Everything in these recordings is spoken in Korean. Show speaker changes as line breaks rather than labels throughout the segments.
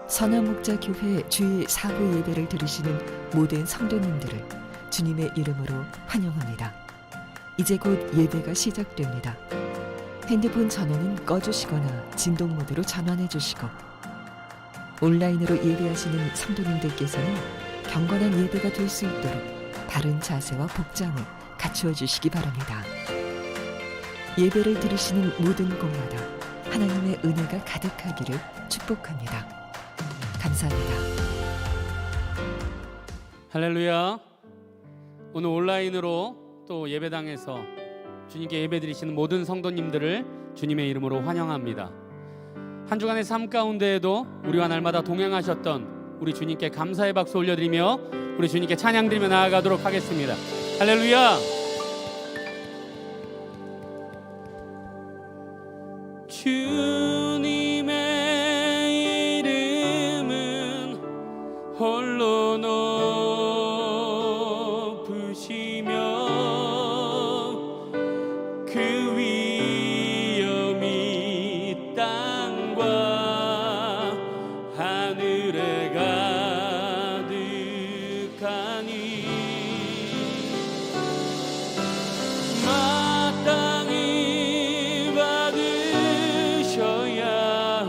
선화목자교회 주일 사부 예배를 들으시는 모든 성도님들을 주님의 이름으로 환영합니다. 이제 곧 예배가 시작됩니다. 핸드폰 전원은 꺼주시거나 진동 모드로 전환해 주시고, 온라인으로 예배하시는 성도님들께서는 경건한 예배가 될 수 있도록 바른 자세와 복장을 갖추어 주시기 바랍니다. 예배를 들으시는 모든 곳마다 하나님의 은혜가 가득하기를 축복합니다. 감사합니다.
할렐루야. 오늘 온라인으로 또 예배당에서 주님께 예배드리시는 모든 성도님들을 주님의 이름으로 환영합니다. 한 주간의 삶 가운데에도 우리와 날마다 동행하셨던 우리 주님께 감사의 박수 올려드리며 우리 주님께 찬양드리며 나아가도록 하겠습니다. 할렐루야. 주님의 이름은 홀로 높으시며 그 위엄이 땅과 하늘에 가득하니 마땅히 받으셔야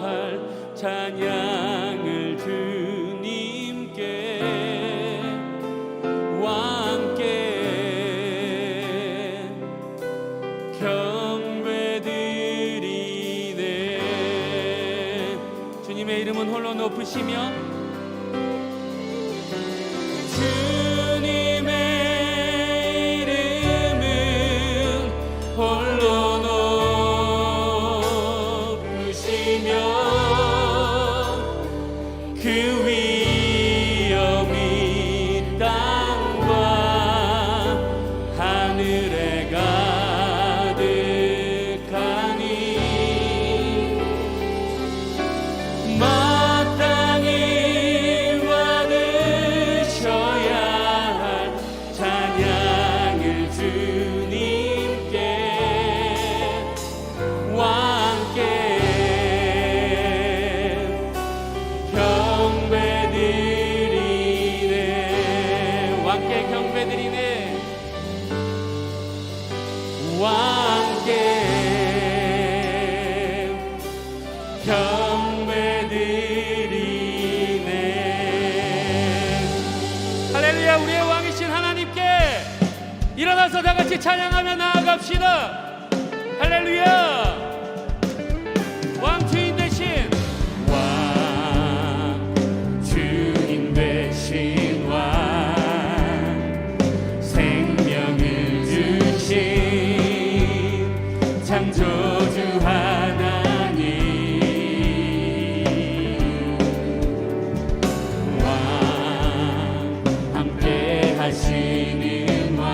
할 찬양을 주님께 왕께 경배드리네. 주님의 이름은 홀로 높으시며 주님의 이름은 홀로 높으시며 그 위엄이 땅과 하늘에 가득하니 마땅히 받으셔야 할 찬양을 주님께 왕께 경배드리네. 왕께 경배드리네. 왕께 경배드리네. 할렐루야. 우리의 왕이신 하나님께 일어나서 다 같이 찬양하며 나아갑시다. 할렐루야. 왕 주인 되신 왕 주인 되신 왕 생명을 주신 창조주 하나님 왕 함께 하시는 왕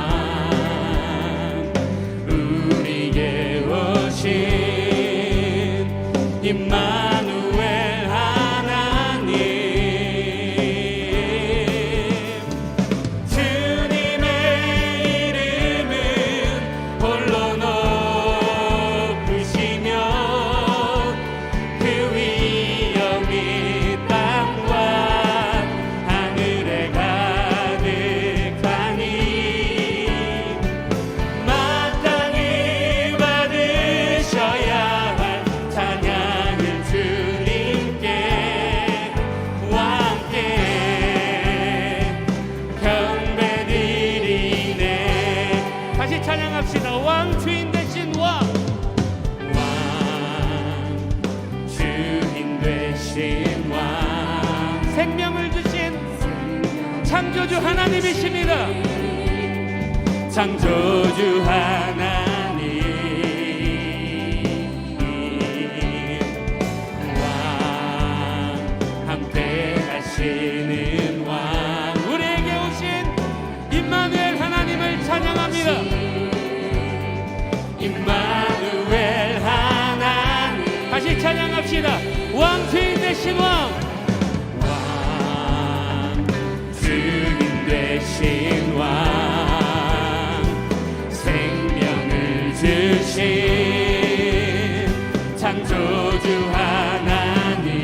우리에게 오신 임마누엘 하나님 주님의 이름은 홀로 높으시며 그 위엄이 땅과 하늘에 가득하니 마땅히 받으셔야 할 찬양을 주님께 왕께 경배드리네. 다시 찬양합시다. 왕 주인 되신 왕 주인 되신 왕 생명을 주신 창조주 하나님이십니다. 창조주 하나님 왕 함께 하시는 왕 우리에게 오신 임마누엘 하나님을 찬양합니다. 임마누엘 하나님. 다시 찬양합시다. 왕 주인 되신 왕 주인 되신 왕 생명을 주신 창조주 하나님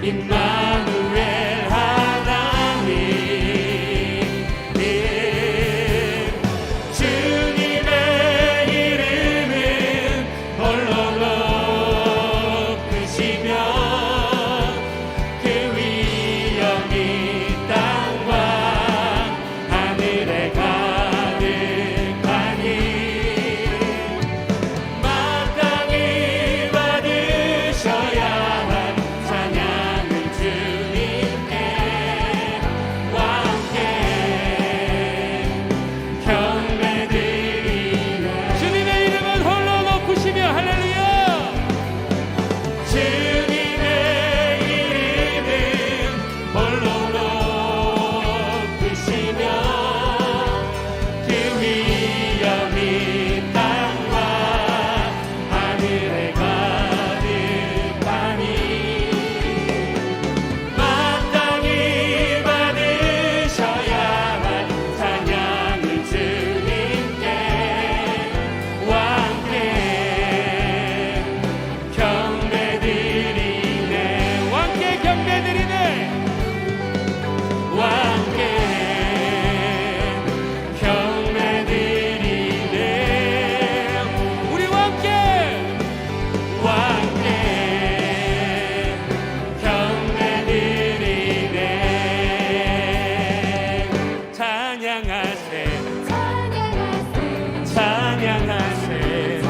임마누엘 하나님, 주님의 이름은 홀로 높으시며 그 위엄이 땅과 하늘에 가득하니 마땅히 받으셔야 할 찬양을 주님께 왕께 경배드리네. 주님의 이름은 홀로 높으시며 할렐루야. 주님의 이름은 홀로 높으시며 그 위엄이 땅과 하늘에 가득하니 마땅히 받으셔야 할 찬양을 주님께 왕께 경배드리네. 왕께 경배드리네. 왕께 경배드리네. 우리 왕께 경배드리네. 찬양하세 찬양하세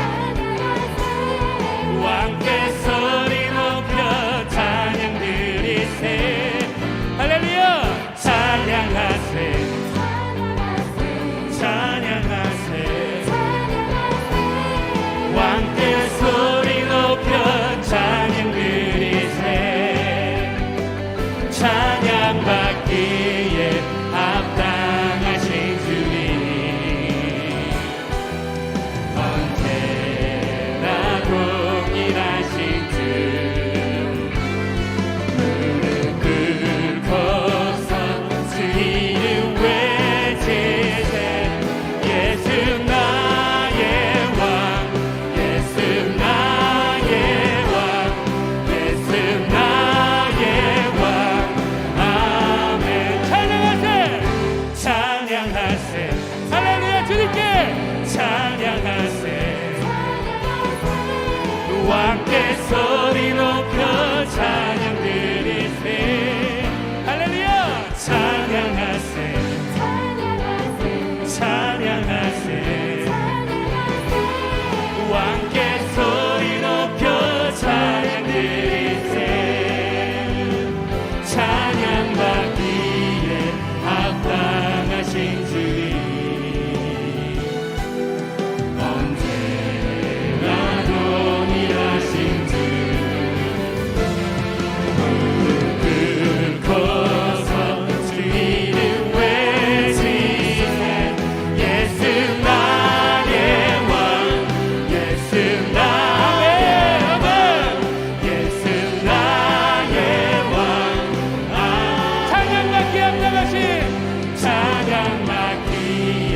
왕께 소리 높여 찬양 드리세. 할렐루야. 찬양하세 찬양하세 왕께 소리 높여 찬양 드리세. 찬양받기에 합당하신 주님, 언제나 동일하신 주, 무릎 꿇고서 주 이름 외치세. 예수 나의 왕, 예수 나의 왕, 예수 나의 왕. 아멘. 찬양하세 찬양하세. 할렐루야. 주님께 찬양하세. 왕께 소리 높여 찬양 드리세. 할렐루야. 찬양하세 찬양하세. 왕께 소리 높여 찬양 드리세. 찬양받기에 합당하신 주님, 언제나 동일하신 주, 무릎 꿇고서 주 이름 외치세. 예수 나의 왕, 예수 나의 왕, 예수 나의 왕. 찬양받기에 합당하신 찬양받기에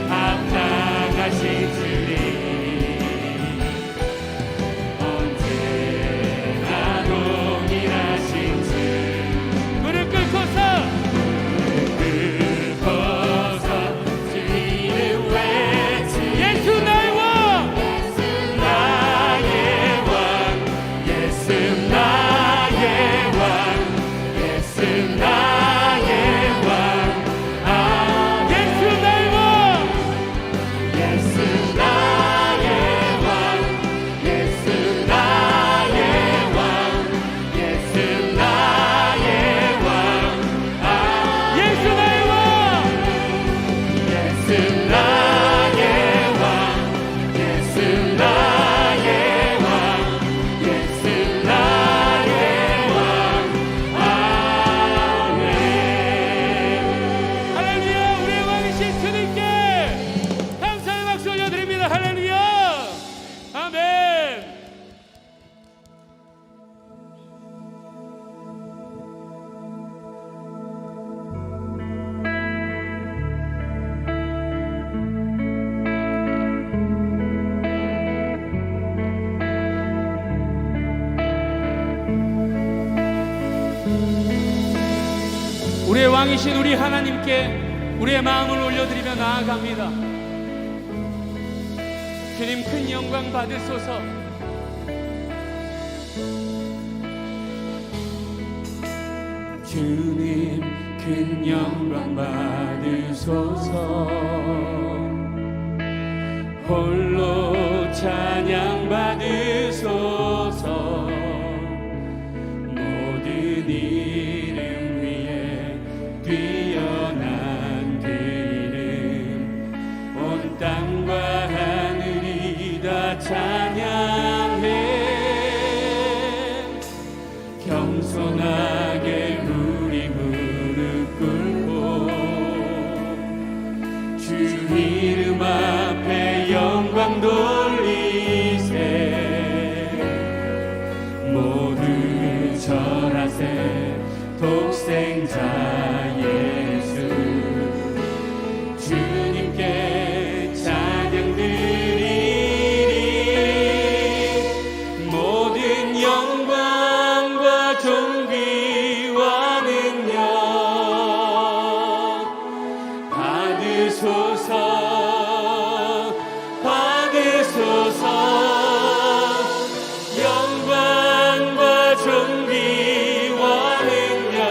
합당하신 주님, 언제나 동일하신 주, 무릎 꿇고서 주 이름 외치. 예수 나의 왕, 나의 왕, 예수 나의 왕, 예수 나의 왕. 아, 예수 나의 왕, 예수 나의 왕, 예수 나의 왕, 예수 나의 왕. 아, 예수 나의 왕, 예수 나의 왕, 예수 나의 왕, 예수 나의 우리의 왕이신 우리 하나님께 우리의 마음을 올려드리며 나아갑니다. 주님 큰 영광 받으소서. 주님 큰 영광 받으소서. 홀로 찬양 받으소서. 모든 이름 위에 뛰어난 그 이름 온 땅과 하늘이 다 찬양해. 겸손하게 우리 무릎 꿇고 주 이름 앞에 영광 돌리세. 모두 절하세. 독생자 예수 주님께 찬양 드리리. 모든 영광과 존귀와 능력 받으소서. 받으소서. 영광과 존귀와 능력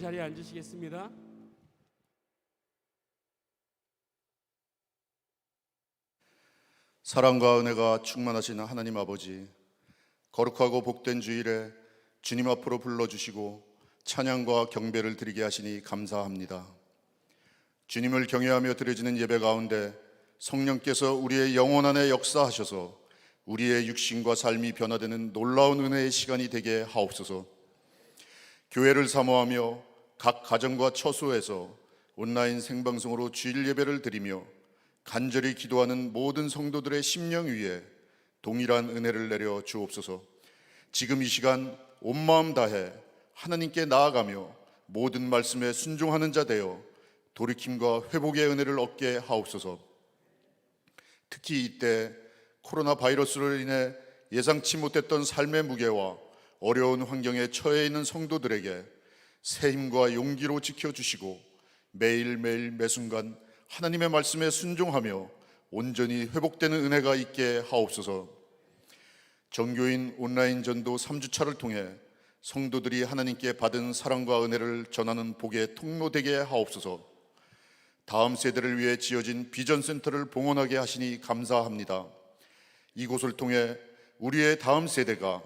자리에 앉으시겠습니다.
사랑과 은혜가 충만하신 하나님 아버지, 거룩하고 복된 주일에 주님 앞으로 불러주시고 찬양과 경배를 드리게 하시니 감사합니다. 주님을 경외하며 드려지는 예배 가운데 성령께서 우리의 영혼 안에 역사하셔서 우리의 육신과 삶이 변화되는 놀라운 은혜의 시간이 되게 하옵소서. 교회를 사모하며 각 가정과 처소에서 온라인 생방송으로 주일 예배를 드리며 간절히 기도하는 모든 성도들의 심령 위에 동일한 은혜를 내려 주옵소서. 지금 이 시간 온 마음 다해 하나님께 나아가며 모든 말씀에 순종하는 자 되어 돌이킴과 회복의 은혜를 얻게 하옵소서. 특히 이때 코로나 바이러스로 인해 예상치 못했던 삶의 무게와 어려운 환경에 처해 있는 성도들에게 새 힘과 용기로 지켜주시고 매일매일 매순간 하나님의 말씀에 순종하며 온전히 회복되는 은혜가 있게 하옵소서. 정교인 온라인 전도 3주차를 통해 성도들이 하나님께 받은 사랑과 은혜를 전하는 복의 통로 되게 하옵소서. 다음 세대를 위해 지어진 비전센터를 봉헌하게 하시니 감사합니다. 이곳을 통해 우리의 다음 세대가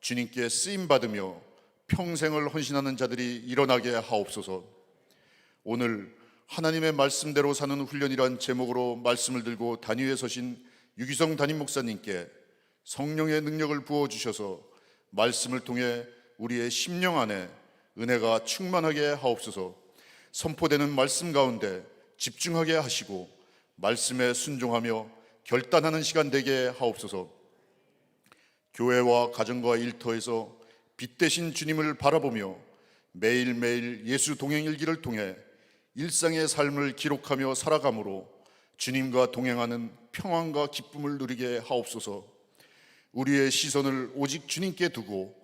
주님께 쓰임받으며 평생을 헌신하는 자들이 일어나게 하옵소서. 오늘 하나님의 말씀대로 사는 훈련이란 제목으로 말씀을 들고 단위에 서신 유기성 담임 목사님께 성령의 능력을 부어주셔서 말씀을 통해 우리의 심령 안에 은혜가 충만하게 하옵소서. 선포되는 말씀 가운데 집중하게 하시고 말씀에 순종하며 결단하는 시간 되게 하옵소서. 교회와 가정과 일터에서 빛 대신 주님을 바라보며 매일매일 예수 동행 일기를 통해 일상의 삶을 기록하며 살아감으로 주님과 동행하는 평안과 기쁨을 누리게 하옵소서. 우리의 시선을 오직 주님께 두고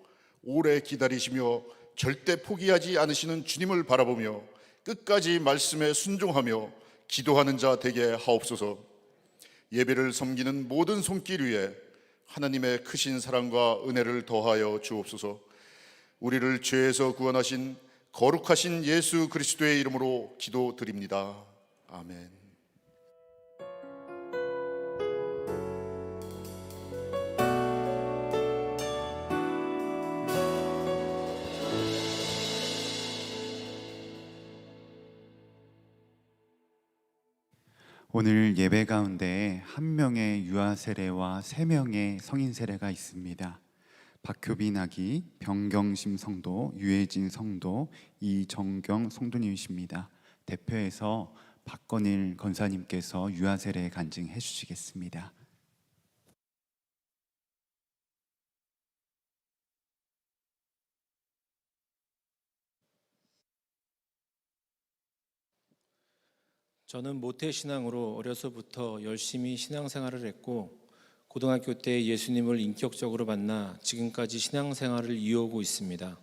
오래 기다리시며 절대 포기하지 않으시는 주님을 바라보며 끝까지 말씀에 순종하며 기도하는 자 되게 하옵소서. 예배를 섬기는 모든 손길 위에 하나님의 크신 사랑과 은혜를 더하여 주옵소서. 우리를 죄에서 구원하신 거룩하신 예수 그리스도의 이름으로 기도드립니다. 아멘.
오늘 예배 가운데 한 명의 유아 세례와 3명의 성인 세례가 있습니다. 박효빈 아기, 병경심 성도, 유해진 성도, 이정경 성도님이십니다. 대표해서 박건일 권사님께서 유아 세례 간증해 주시겠습니다.
저는 모태신앙으로 어려서부터 열심히 신앙생활을 했고 고등학교 때 예수님을 인격적으로 만나 지금까지 신앙생활을 이어오고 있습니다.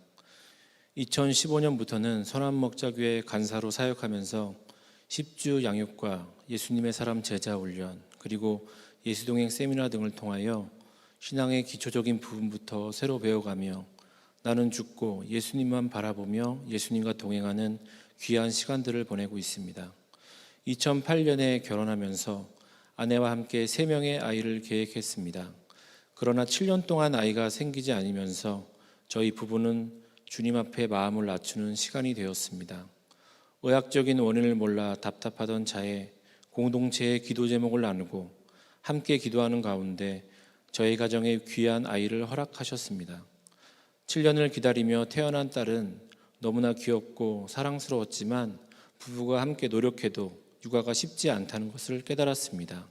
2015년부터는 선한목자교회 간사로 사역하면서 10주 양육과 예수님의 사람 제자 훈련 그리고 예수동행 세미나 등을 통하여 신앙의 기초적인 부분부터 새로 배워가며 나는 죽고 예수님만 바라보며 예수님과 동행하는 귀한 시간들을 보내고 있습니다. 2008년에 결혼하면서 아내와 함께 3명의 아이를 계획했습니다. 그러나 7년 동안 아이가 생기지 않으면서 저희 부부는 주님 앞에 마음을 낮추는 시간이 되었습니다. 의학적인 원인을 몰라 답답하던 차에 공동체의 기도 제목을 나누고 함께 기도하는 가운데 저희 가정에 귀한 아이를 허락하셨습니다. 7년을 기다리며 태어난 딸은 너무나 귀엽고 사랑스러웠지만 부부가 함께 노력해도 육아가 쉽지 않다는 것을 깨달았습니다.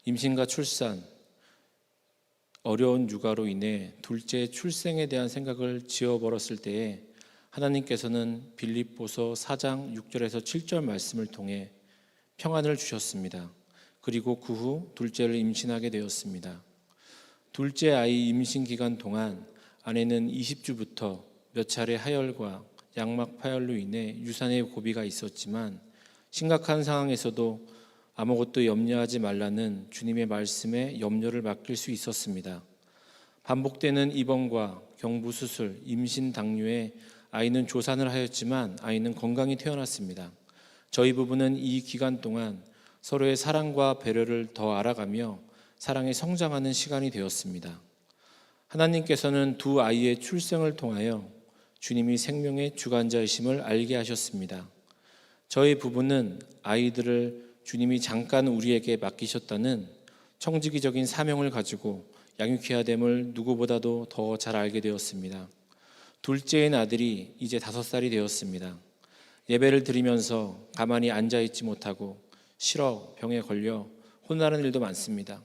임신과 출산, 어려운 육아로 인해 둘째 출생에 대한 생각을 지어버렸을 때에 하나님께서는 빌립보서 4장 6절에서 7절 말씀을 통해 평안을 주셨습니다. 그리고 그 후 둘째를 임신하게 되었습니다. 둘째 아이 임신 기간 동안 아내는 20주부터 몇 차례 하혈과 양막 파열로 인해 유산의 고비가 있었지만 심각한 상황에서도 아무것도 염려하지 말라는 주님의 말씀에 염려를 맡길 수 있었습니다. 반복되는 입원과 경부 수술, 임신 당뇨에 아이는 조산을 하였지만 아이는 건강히 태어났습니다. 저희 부부는 이 기간 동안 서로의 사랑과 배려를 더 알아가며 사랑에 성장하는 시간이 되었습니다. 하나님께서는 두 아이의 출생을 통하여 주님이 생명의 주관자이심을 알게 하셨습니다. 저희 부부는 아이들을 주님이 잠깐 우리에게 맡기셨다는 청지기적인 사명을 가지고 양육해야 됨을 누구보다도 더 잘 알게 되었습니다. 둘째인 아들이 이제 5살이 되었습니다. 예배를 드리면서 가만히 앉아있지 못하고 실어 병에 걸려 혼나는 일도 많습니다.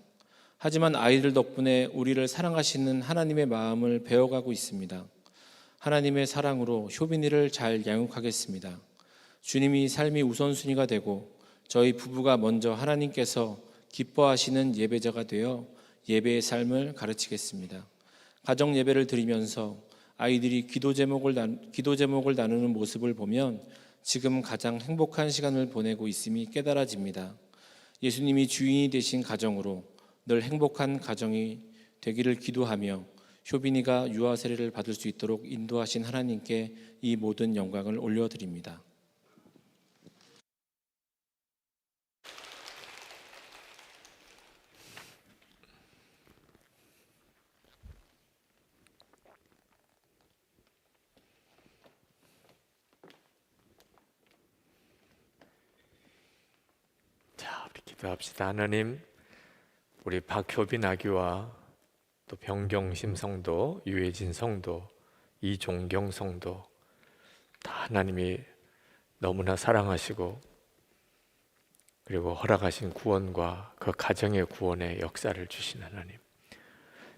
하지만 아이들 덕분에 우리를 사랑하시는 하나님의 마음을 배워가고 있습니다. 하나님의 사랑으로 효빈이를 잘 양육하겠습니다. 주님이 삶이 우선순위가 되고 저희 부부가 먼저 하나님께서 기뻐하시는 예배자가 되어 예배의 삶을 가르치겠습니다. 가정 예배를 드리면서 아이들이 기도 제목을 나누는 모습을 보면 지금 가장 행복한 시간을 보내고 있음이 깨달아집니다. 예수님이 주인이 되신 가정으로 늘 행복한 가정이 되기를 기도하며 효빈이가 유아 세례를 받을 수 있도록 인도하신 하나님께 이 모든 영광을 올려드립니다.
자, 우리 기도합시다. 하나님, 우리 박효빈 아기와 또 병경심 성도, 유해진 성도, 이종경 성도 다 하나님이 너무나 사랑하시고 그리고 허락하신 구원과 그 가정의 구원의 역사를 주신 하나님,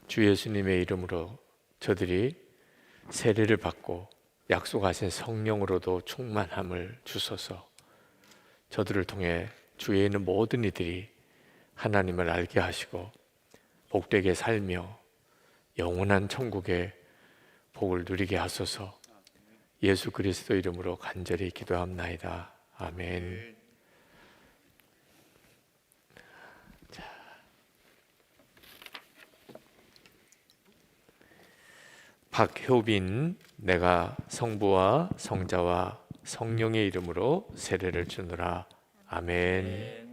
주 예수님의 이름으로 저들이 세례를 받고 약속하신 성령으로도 충만함을 주소서. 저들을 통해 주위에 있는 모든 이들이 하나님을 알게 하시고 복되게 살며 영원한 천국의 복을 누리게 하소서. 예수 그리스도 이름으로 간절히 기도합나이다. 아멘. 박효빈, 내가 성부와 성자와 성령의 이름으로 세례를 주노라. 아멘.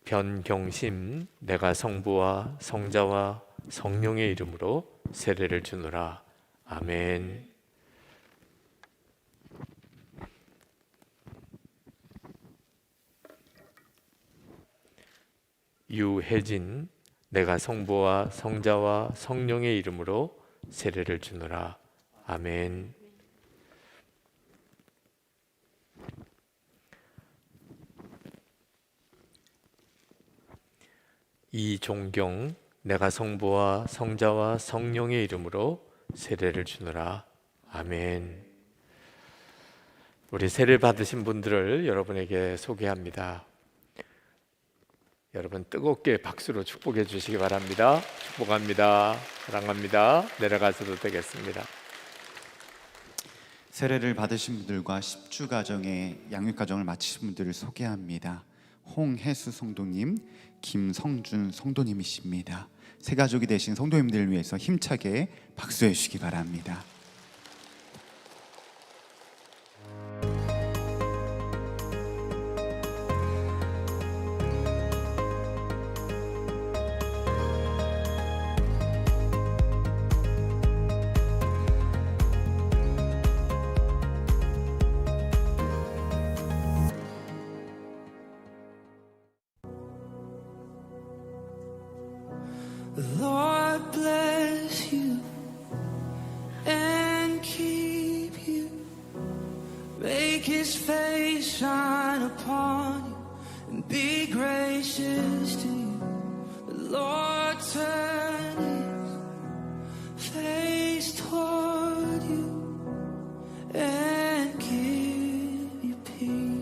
변경심, 내가 성부와 성자와 성령의 이름으로 세례를 주노라. 아멘. 유혜진, 내가 성부와 성자와 성령의 이름으로 세례를 주노라. 아멘. 이종경, 내가 성부와 성자와 성령의 이름으로 세례를 주노라. 아멘. 우리 세례 받으신 분들을 여러분에게 소개합니다. 여러분 뜨겁게 박수로 축복해 주시기 바랍니다. 축복합니다. 사랑합니다. 내려가셔도 되겠습니다.
세례를 받으신 분들과 10주 가정의 양육 가정을 마치신 분들을 소개합니다. 홍혜수 성도님, 김성준 성도님이십니다. 새 가족이 되신 성도님들을 위해서 힘차게 박수해 주시기 바랍니다.
Lord bless you and keep you. Make His face shine upon you and be gracious to you. The Lord turn His face toward you and give you peace.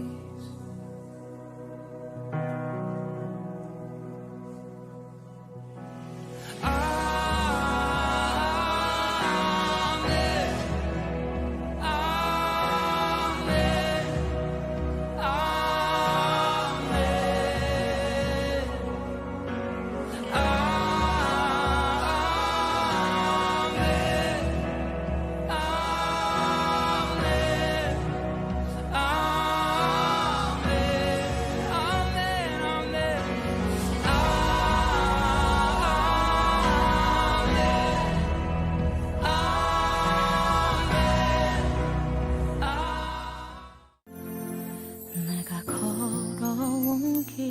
온 길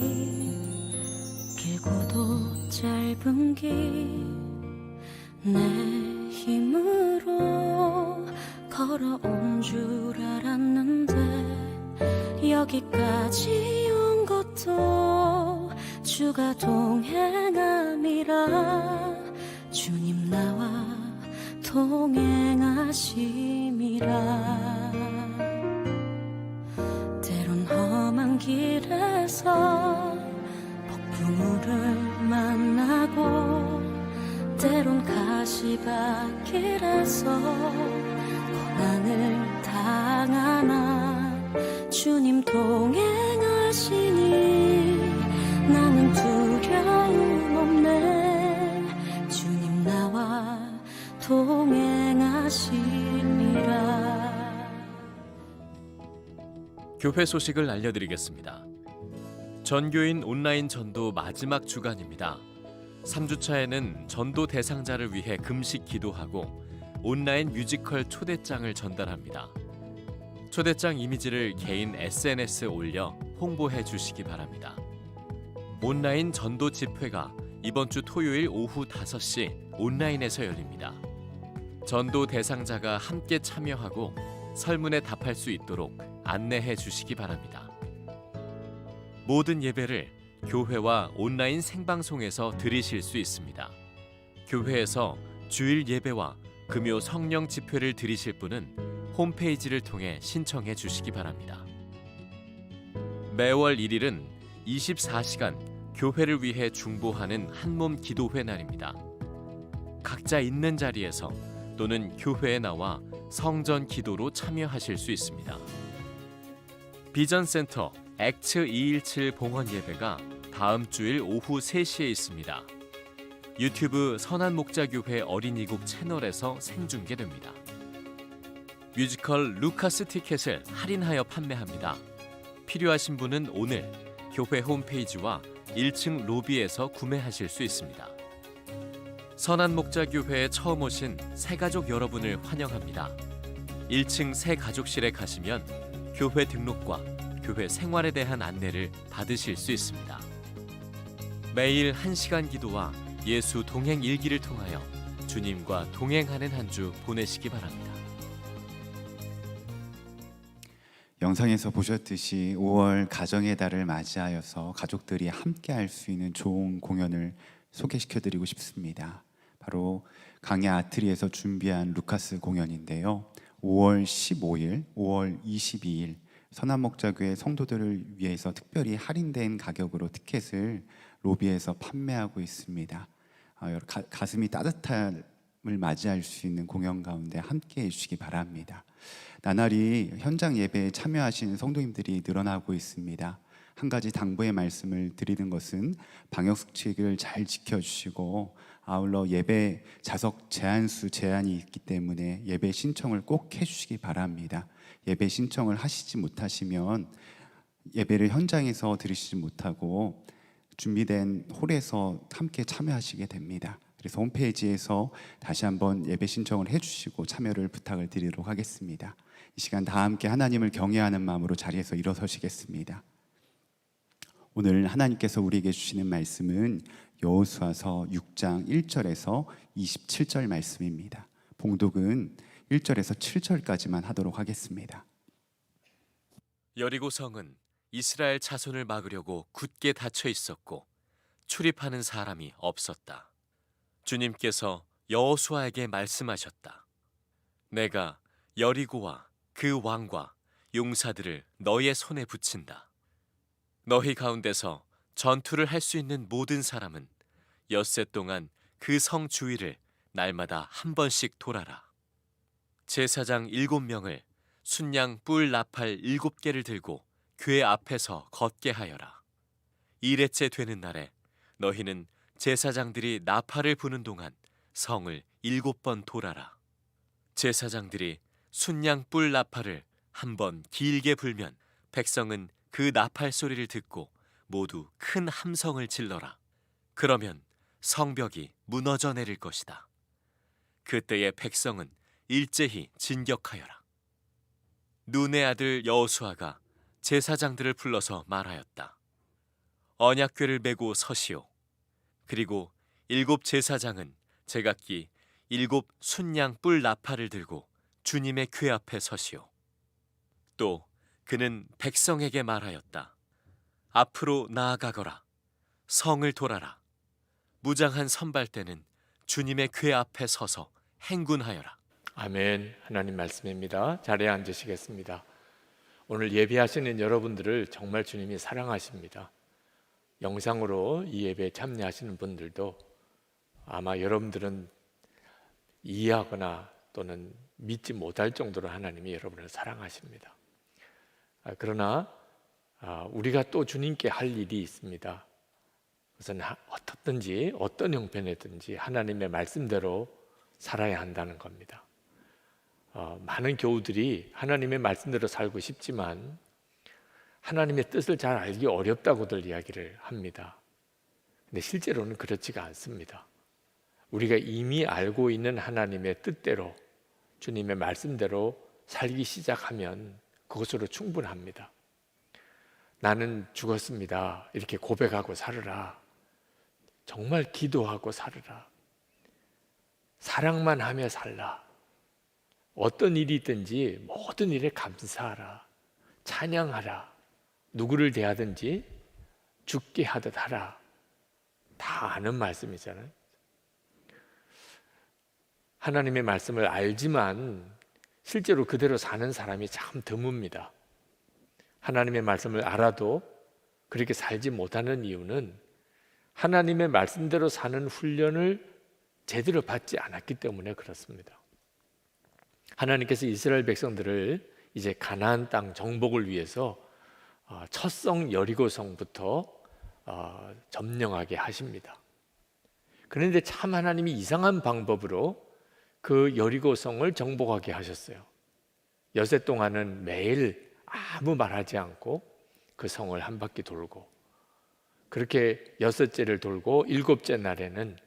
길고도 짧은 길 내 힘으로 걸어온 줄 알았는데 여기까지 온 것도 주가 동행함이라 주님 나와 동행하심이라 때론 험한 길에서 폭풍우를 만나고 때론 가시밭길에서 고난을 당하나 주님 동행하시니 나는 두려움 없네 주님 나와 동행하시니라.
교회 소식을 알려드리겠습니다. 전교인 온라인 전도 마지막 주간입니다. 3주차에는 전도 대상자를 위해 금식 기도하고 온라인 뮤지컬 초대장을 전달합니다. 초대장 이미지를 개인 SNS에 올려 홍보해 주시기 바랍니다. 온라인 전도 집회가 이번 주 토요일 오후 5시 온라인에서 열립니다. 전도 대상자가 함께 참여하고 설문에 답할 수 있도록 안내해 주시기 바랍니다. 모든 예배를 교회와 온라인 생방송에서 들으실 수 있습니다. 교회에서 주일 예배와 금요 성령 집회를 들으실 분은 홈페이지를 통해 신청해 주시기 바랍니다. 매월 1일은 24시간 교회를 위해 중보하는 한몸 기도회 날입니다. 각자 있는 자리에서 또는 교회에 나와 성전 기도로 참여하실 수 있습니다. 비전센터 액츠 217 봉헌 예배가 다음 주일 오후 3시에 있습니다. 유튜브 선한목자교회 어린이국 채널에서 생중계됩니다. 뮤지컬 루카스 티켓을 할인하여 판매합니다. 필요하신 분은 오늘 교회 홈페이지와 1층 로비에서 구매하실 수 있습니다. 선한목자교회에 처음 오신 새가족 여러분을 환영합니다. 1층 새가족실에 가시면 교회 등록과 교회 생활에 대한 안내를 받으실 수 있습니다. 매일 1시간 기도와 예수 동행 일기를 통하여 주님과 동행하는 한 주 보내시기 바랍니다.
영상에서 보셨듯이 5월 가정의 달을 맞이하여서 가족들이 함께 할 수 있는 좋은 공연을 소개시켜드리고 싶습니다. 바로 강야 아트리에서 준비한 루카스 공연인데요. 5월 15일, 5월 22일 선한목자교회 성도들을 위해서 특별히 할인된 가격으로 티켓을 로비에서 판매하고 있습니다. 가슴이 따뜻함을 맞이할 수 있는 공연 가운데 함께해 주시기 바랍니다. 나날이 현장 예배에 참여하시는 성도님들이 늘어나고 있습니다. 한 가지 당부의 말씀을 드리는 것은 방역 수칙을 잘 지켜주시고 아울러 예배 좌석 제한수 제한이 있기 때문에 예배 신청을 꼭 해주시기 바랍니다. 예배 신청을 하시지 못하시면 예배를 현장에서 들으시지 못하고 준비된 홀에서 함께 참여하시게 됩니다. 그래서 홈페이지에서 다시 한번 예배 신청을 해주시고 참여를 부탁을 드리도록 하겠습니다. 이 시간 다 함께 하나님을 경외하는 마음으로 자리에서 일어서시겠습니다. 오늘 하나님께서 우리에게 주시는 말씀은 여호수아서 6장 1절에서 27절 말씀입니다. 봉독은 1절에서 7절까지만 하도록 하겠습니다.
여리고 성은 이스라엘 자손을 막으려고 굳게 닫혀 있었고 출입하는 사람이 없었다. 주님께서 여호수아에게 말씀하셨다. 내가 여리고와 그 왕과 용사들을 너의 손에 붙인다. 너희 가운데서 전투를 할 수 있는 모든 사람은 엿새 동안 그 성 주위를 날마다 한 번씩 돌아라. 제사장 7명을 순양 뿔 나팔 7개를 들고 궤 앞에서 걷게 하여라. 2일째 되는 날에 너희는 제사장들이 나팔을 부는 동안 성을 7번 돌아라. 제사장들이 순양 뿔 나팔을 한 번 길게 불면 백성은 그 나팔 소리를 듣고 모두 큰 함성을 질러라. 그러면 성벽이 무너져 내릴 것이다. 그때의 백성은 일제히 진격하여라. 눈의 아들 여호수아가 제사장들을 불러서 말하였다. 언약궤를 메고 서시오. 그리고 7 제사장은 제각기 7 순양 뿔 나팔을 들고 주님의 궤 앞에 서시오. 또 그는 백성에게 말하였다. 앞으로 나아가거라. 성을 돌아라. 무장한 선발대는 주님의 궤 앞에 서서 행군하여라.
아멘. 하나님 말씀입니다. 자리에 앉으시겠습니다. 오늘 예배하시는 여러분들을 정말 주님이 사랑하십니다. 영상으로 이 예배에 참여하시는 분들도 아마 여러분들은 이해하거나 또는 믿지 못할 정도로 하나님이 여러분을 사랑하십니다. 그러나 우리가 또 주님께 할 일이 있습니다. 우선 어떻든지 어떤 형편이든지 하나님의 말씀대로 살아야 한다는 겁니다. 많은 교우들이 하나님의 말씀대로 살고 싶지만 하나님의 뜻을 잘 알기 어렵다고들 이야기를 합니다. 근데 실제로는 그렇지가 않습니다. 우리가 이미 알고 있는 하나님의 뜻대로 주님의 말씀대로 살기 시작하면 그것으로 충분합니다. 나는 죽었습니다. 이렇게 고백하고 살으라. 정말 기도하고 살으라. 사랑만 하며 살라. 어떤 일이 있든지 모든 일에 감사하라. 찬양하라. 누구를 대하든지 죽게 하듯 하라. 다 아는 말씀이잖아요. 하나님의 말씀을 알지만 실제로 그대로 사는 사람이 참 드뭅니다. 하나님의 말씀을 알아도 그렇게 살지 못하는 이유는 하나님의 말씀대로 사는 훈련을 제대로 받지 않았기 때문에 그렇습니다. 하나님께서 이스라엘 백성들을 이제 가나안 땅 정복을 위해서 첫 성 여리고성부터 점령하게 하십니다. 그런데 참 하나님이 이상한 방법으로 그 여리고성을 정복하게 하셨어요. 여세 동안은 매일 아무 말하지 않고 그 성을 한 바퀴 돌고, 그렇게 6제를 돌고 7째 날에는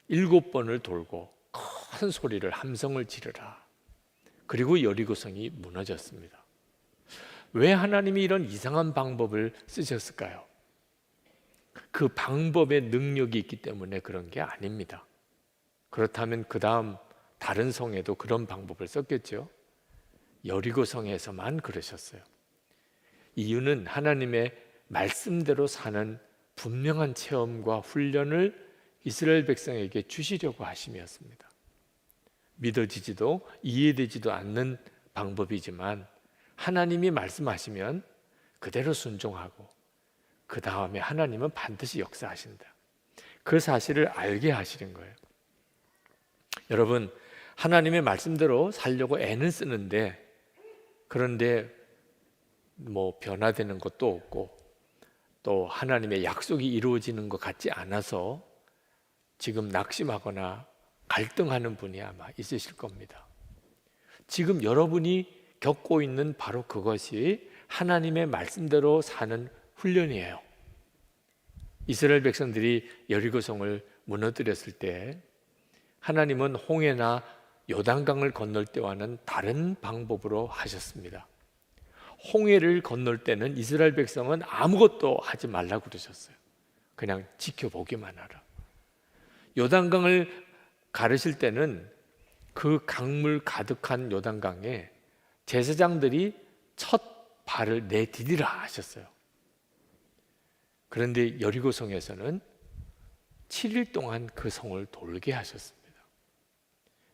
7번을 돌고 큰 소리를 함성을 지르라. 그리고 여리고성이 무너졌습니다. 왜 하나님이 이런 이상한 방법을 쓰셨을까요? 그 방법에 능력이 있기 때문에 그런 게 아닙니다. 그렇다면 그 다음 다른 성에도 그런 방법을 썼겠죠. 여리고성에서만 그러셨어요. 이유는 하나님의 말씀대로 사는 분명한 체험과 훈련을 이스라엘 백성에게 주시려고 하심이었습니다. 믿어지지도 이해되지도 않는 방법이지만 하나님이 말씀하시면 그대로 순종하고 그 다음에 하나님은 반드시 역사하신다. 그 사실을 알게 하시는 거예요. 여러분, 하나님의 말씀대로 살려고 애는 쓰는데, 그런데 뭐 변화되는 것도 없고 또 하나님의 약속이 이루어지는 것 같지 않아서 지금 낙심하거나 갈등하는 분이 아마 있으실 겁니다. 지금 여러분이 겪고 있는 바로 그것이 하나님의 말씀대로 사는 훈련이에요. 이스라엘 백성들이 여리고성을 무너뜨렸을 때 하나님은 홍해나 요단강을 건널 때와는 다른 방법으로 하셨습니다. 홍해를 건널 때는 이스라엘 백성은 아무것도 하지 말라고 그러셨어요. 그냥 지켜보기만 하라. 요단강을 가르실 때는 그 강물 가득한 요단강에 제사장들이 첫 발을 내디디라 하셨어요. 그런데 여리고성에서는 7일 동안 그 성을 돌게 하셨습니다.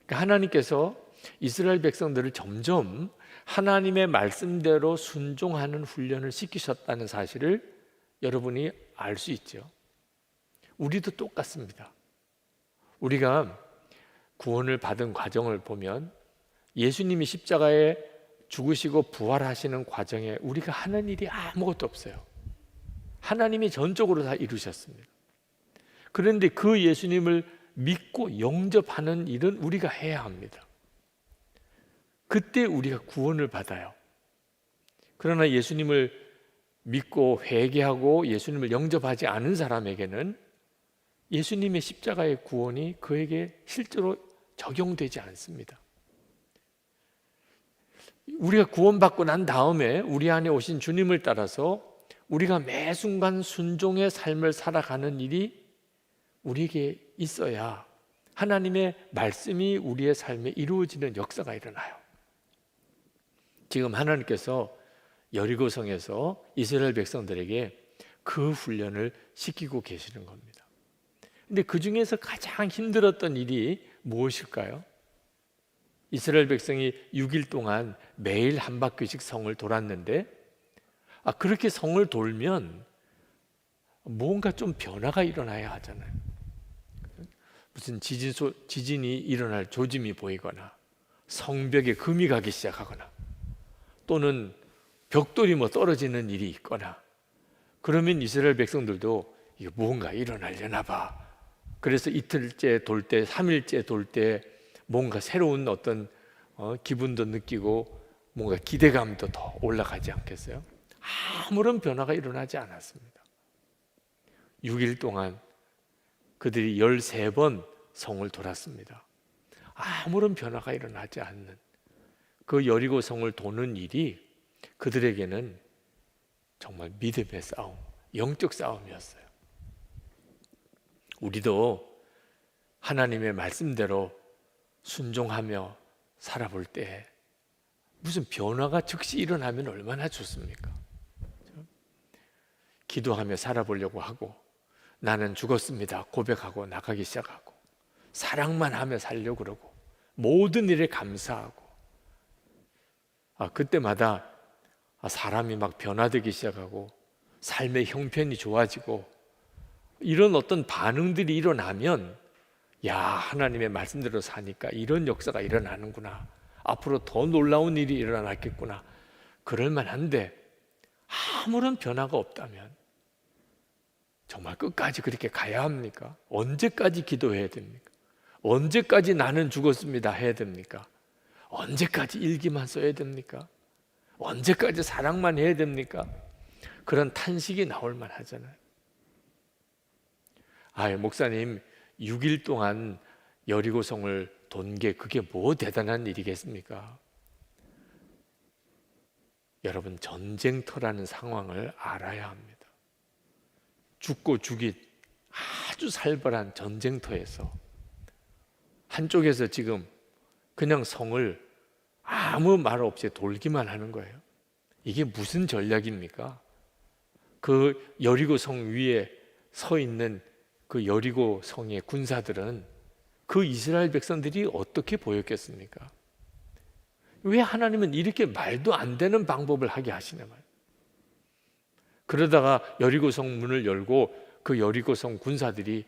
그러니까 하나님께서 이스라엘 백성들을 점점 하나님의 말씀대로 순종하는 훈련을 시키셨다는 사실을 여러분이 알 수 있죠. 우리도 똑같습니다. 우리가 구원을 받은 과정을 보면 예수님이 십자가에 죽으시고 부활하시는 과정에 우리가 하는 일이 아무것도 없어요. 하나님이 전적으로 다 이루셨습니다. 그런데 그 예수님을 믿고 영접하는 일은 우리가 해야 합니다. 그때 우리가 구원을 받아요. 그러나 예수님을 믿고 회개하고 예수님을 영접하지 않은 사람에게는 예수님의 십자가의 구원이 그에게 실제로 적용되지 않습니다. 우리가 구원받고 난 다음에 우리 안에 오신 주님을 따라서 우리가 매 순간 순종의 삶을 살아가는 일이 우리에게 있어야 하나님의 말씀이 우리의 삶에 이루어지는 역사가 일어나요. 지금 하나님께서 여리고성에서 이스라엘 백성들에게 그 훈련을 시키고 계시는 겁니다. 근데 그 중에서 가장 힘들었던 일이 무엇일까요? 이스라엘 백성이 6일 동안 매일 한 바퀴씩 성을 돌았는데 그렇게 성을 돌면 뭔가 좀 변화가 일어나야 하잖아요. 무슨 지진이 일어날 조짐이 보이거나 성벽에 금이 가기 시작하거나 또는 벽돌이 떨어지는 일이 있거나 그러면 이스라엘 백성들도 이게 뭔가 일어나려나 봐. 그래서 이틀째 돌 때, 3일째 돌 때 뭔가 새로운 어떤 기분도 느끼고 뭔가 기대감도 더 올라가지 않겠어요? 아무런 변화가 일어나지 않았습니다. 6일 동안 그들이 13번 성을 돌았습니다. 아무런 변화가 일어나지 않는 그 여리고 성을 도는 일이 그들에게는 정말 믿음의 싸움, 영적 싸움이었어요. 우리도 하나님의 말씀대로 순종하며 살아볼 때 무슨 변화가 즉시 일어나면 얼마나 좋습니까? 기도하며 살아보려고 하고 나는 죽었습니다 고백하고 나가기 시작하고 사랑만 하며 살려고 그러고 모든 일에 감사하고 그때마다 사람이 막 변화되기 시작하고 삶의 형편이 좋아지고 이런 어떤 반응들이 일어나면 야, 하나님의 말씀대로 사니까 이런 역사가 일어나는구나. 앞으로 더 놀라운 일이 일어나겠구나. 그럴 만한데 아무런 변화가 없다면 정말 끝까지 그렇게 가야 합니까? 언제까지 기도해야 됩니까? 언제까지 나는 죽었습니다 해야 됩니까? 언제까지 일기만 써야 됩니까? 언제까지 사랑만 해야 됩니까? 그런 탄식이 나올 만하잖아요. 목사님 6일 동안 여리고성을 돈 게 그게 뭐 대단한 일이겠습니까? 여러분, 전쟁터라는 상황을 알아야 합니다. 죽고 죽이 아주 살벌한 전쟁터에서 한쪽에서 지금 그냥 성을 아무 말 없이 돌기만 하는 거예요. 이게 무슨 전략입니까? 그 여리고 성 위에 서 있는 그 여리고 성의 군사들은 그 이스라엘 백성들이 어떻게 보였겠습니까? 왜 하나님은 이렇게 말도 안 되는 방법을 하게 하시냐 말이에요. 그러다가 여리고 성 문을 열고 그 여리고 성 군사들이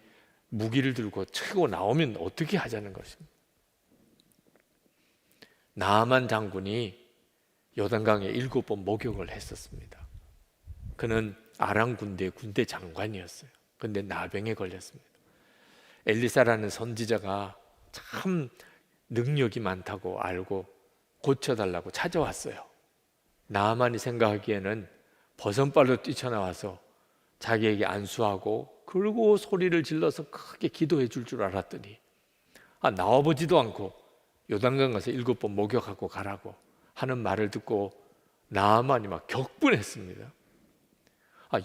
무기를 들고 치고 나오면 어떻게 하자는 것입니다. 나아만 장군이 요단강에 7번 목욕을 했었습니다. 그는 아람 군대 장관이었어요. 그런데 나병에 걸렸습니다. 엘리사라는 선지자가 참 능력이 많다고 알고 고쳐달라고 찾아왔어요. 나아만이 생각하기에는 버선발로 뛰쳐나와서 자기에게 안수하고 그리고 소리를 질러서 크게 기도해 줄 줄 알았더니 나와보지도 않고 요단강 가서 7번 목욕하고 가라고 하는 말을 듣고 나아만이 막 격분했습니다.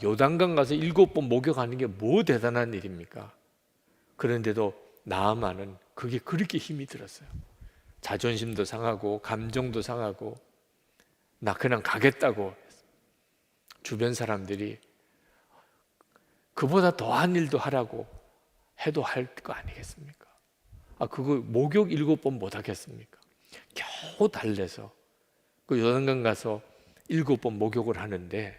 요단강 가서 7번 목욕하는 게 뭐 대단한 일입니까? 그런데도 나아만은 그게 그렇게 힘이 들었어요. 자존심도 상하고 감정도 상하고 나 그냥 가겠다고. 주변 사람들이 그보다 더한 일도 하라고 해도 할 거 아니겠습니까? 그거 목욕 7번 못 하겠습니까? 겨우 달래서 그 요단강 가서 7번 목욕을 하는데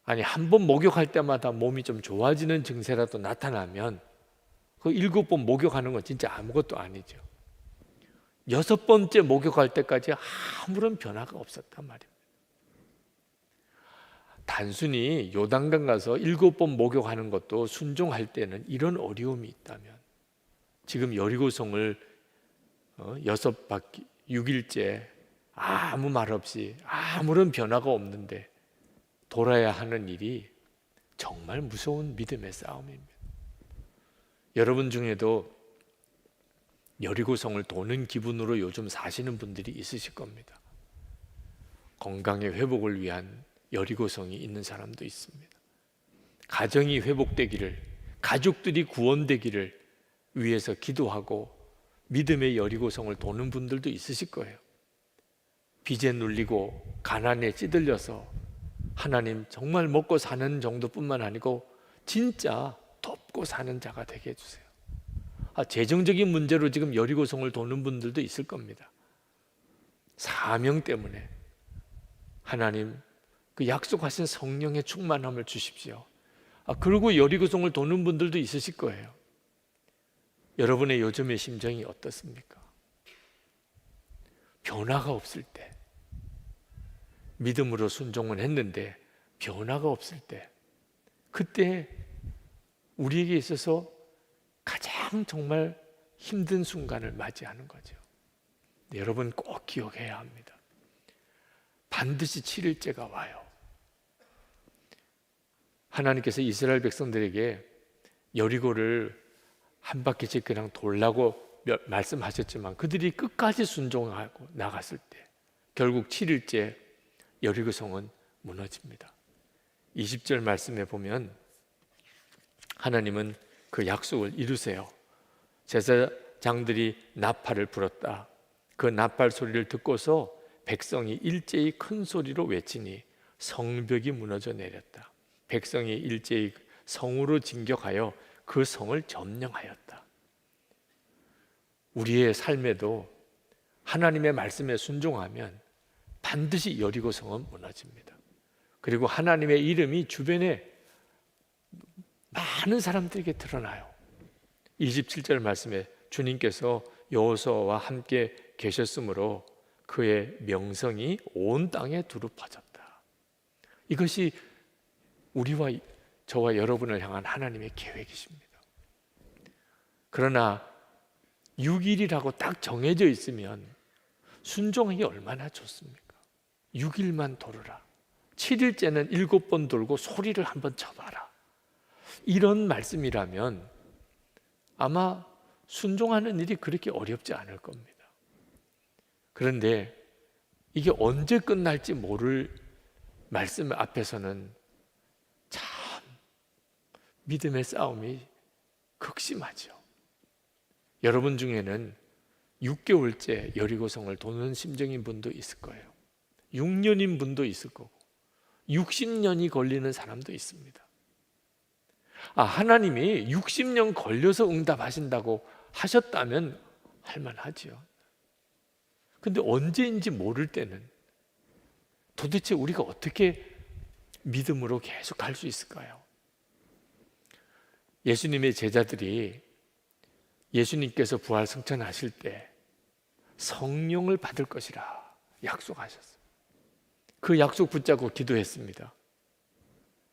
한 번 목욕할 때마다 몸이 좀 좋아지는 증세라도 나타나면 그 7번 목욕하는 건 진짜 아무것도 아니죠. 6번째 목욕할 때까지 아무런 변화가 없었단 말입니다. 단순히 요단강 가서 7번 목욕하는 것도 순종할 때는 이런 어려움이 있다면 지금 여리고성을 6바퀴 6일째 아무 말 없이 아무런 변화가 없는데 돌아야 하는 일이 정말 무서운 믿음의 싸움입니다. 여러분 중에도 여리고성을 도는 기분으로 요즘 사시는 분들이 있으실 겁니다. 건강의 회복을 위한 여리고성이 있는 사람도 있습니다. 가정이 회복되기를, 가족들이 구원되기를 위해서 기도하고 믿음의 여리고성을 도는 분들도 있으실 거예요. 빚에 눌리고 가난에 찌들려서 하나님 정말 먹고 사는 정도뿐만 아니고 진짜 돕고 사는 자가 되게 해주세요. 재정적인 문제로 지금 여리고성을 도는 분들도 있을 겁니다. 사명 때문에 하나님 그 약속하신 성령의 충만함을 주십시오. 그리고 여리고성을 도는 분들도 있으실 거예요. 여러분의 요즘의 심정이 어떻습니까? 변화가 없을 때, 믿음으로 순종은 했는데 변화가 없을 때, 그때 우리에게 있어서 가장 정말 힘든 순간을 맞이하는 거죠. 여러분 꼭 기억해야 합니다. 반드시 7일째가 와요. 하나님께서 이스라엘 백성들에게 여리고를 한 바퀴씩 그냥 돌라고 말씀하셨지만 그들이 끝까지 순종하고 나갔을 때 결국 7일째 여리고성은 무너집니다. 20절 말씀에 보면 하나님은 그 약속을 이루세요. 제사장들이 나팔을 불었다. 그 나팔 소리를 듣고서 백성이 일제히 큰 소리로 외치니 성벽이 무너져 내렸다. 백성이 일제히 성으로 진격하여 그 성을 점령하였다. 우리의 삶에도 하나님의 말씀에 순종하면 반드시 여리고성은 무너집니다. 그리고 하나님의 이름이 주변에 많은 사람들에게 드러나요. 27절 말씀에 주님께서 여호수아와 함께 계셨으므로 그의 명성이 온 땅에 두루 퍼졌다. 이것이 우리와 저와 여러분을 향한 하나님의 계획이십니다. 그러나 6일이라고 딱 정해져 있으면 순종하기 얼마나 좋습니까? 6일만 돌으라. 7일째는 7번 돌고 소리를 한번 쳐봐라. 이런 말씀이라면 아마 순종하는 일이 그렇게 어렵지 않을 겁니다. 그런데 이게 언제 끝날지 모를 말씀 앞에서는 참 믿음의 싸움이 극심하죠. 여러분 중에는 6개월째 여리고성을 도는 심정인 분도 있을 거예요. 6년인 분도 있을 거고 60년이 걸리는 사람도 있습니다. 하나님이 60년 걸려서 응답하신다고 하셨다면 할만하지요. 근데 언제인지 모를 때는 도대체 우리가 어떻게 믿음으로 계속 갈 수 있을까요? 예수님의 제자들이 예수님께서 부활 승천하실 때 성령을 받을 것이라 약속하셨어요. 그 약속 붙잡고 기도했습니다.